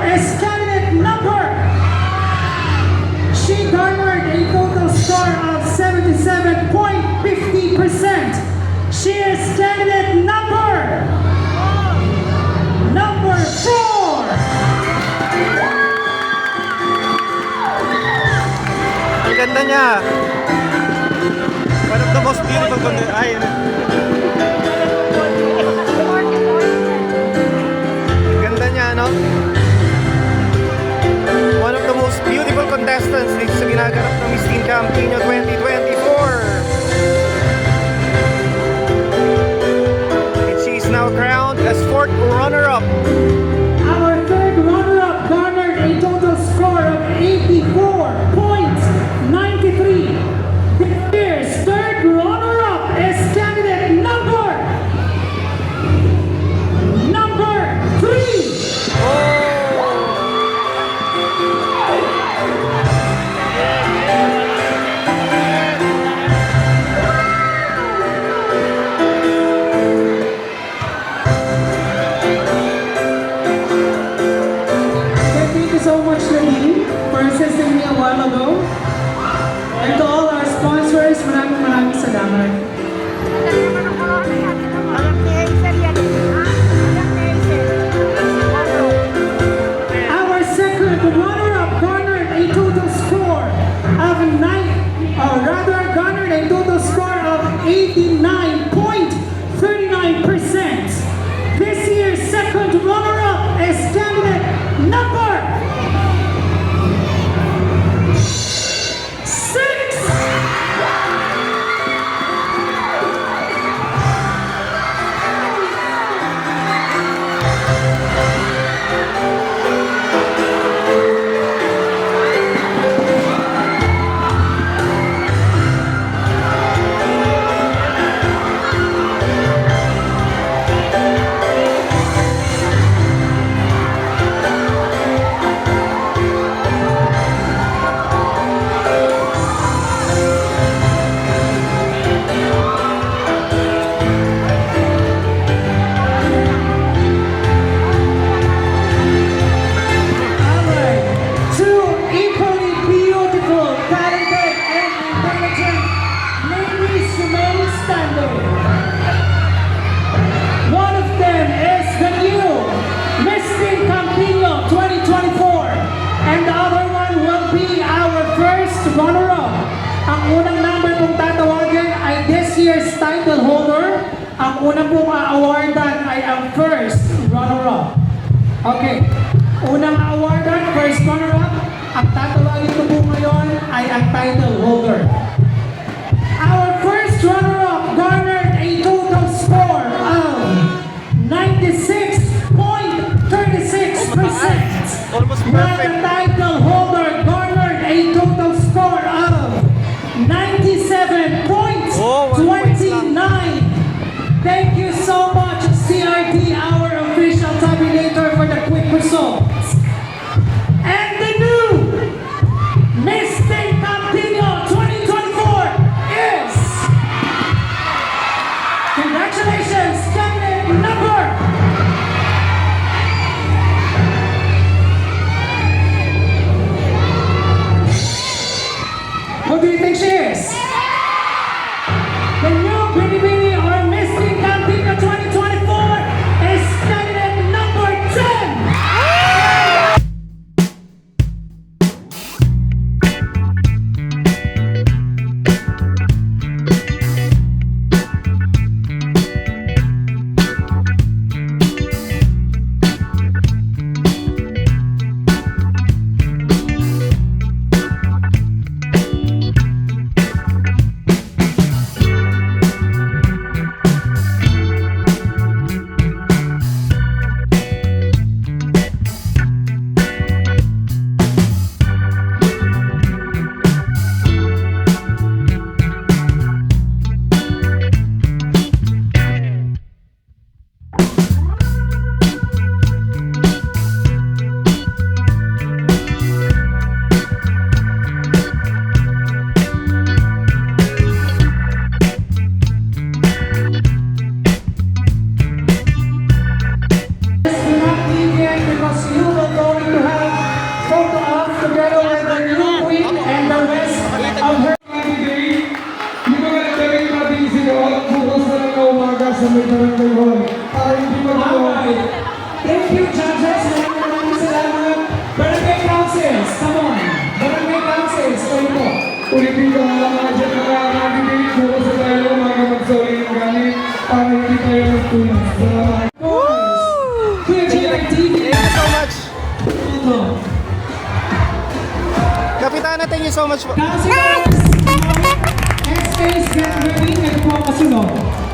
as candidate number. She garnered a total score of 77.50%. She is candidate number 4. Ang ganda niya. One of the most beautiful ay, ganda niya, no? One of the most beautiful contestants dito sa ginaganap ng Miss Teen Campino 2024. And she is now crowned as 4th runner-up. Our third runner-up garnered a total score of 84.93. This year's third runner-up is candidate number 3. Thank you so much, Nadine, for assisting me a while ago. And to all our sponsors, maraming salamat. Our second runner-up garnered a total score of garnered a total score of 89.39%. This year's second runner-up is candidate number 6. One of them is the new Miss Teen Campino 2024, and the other one will be our first runner-up. Ang unang number pong tatawagan ay this year's title holder. Ang unang pong a-awardan ay ang first runner-up. Okay, unang awardan, first runner-up. Ang tatawagin ko po ngayon ay ang title holder. Our first runner-up garnered a total score of 96.36%. Almost While perfect. the title holder garnered a total score of 97.29. Thank you so much, CRT, our official tabulator, for the quick results. And the new Miss Teen Campino 2024 is, congratulations, candidate number 4. Who do you think she is? The new Bini Bini or Miss Teen Campino 2024 is yun. Hindi mo ito. Alright. Thank you, judges. Maraming salamat. Barangay Councils, come on. Barangay Councils, kayo po. Ulitin ko ang mga dyan na nakakadinig. Bukas sa tayo mga magsoli ng gamit para hindi tayo magtunas. Salamat. Kuya J.I. TV. Thank you so much. Ito. Kapitana, thank you so much po. Councilors, SK's get ready. Ito po ang kasunod.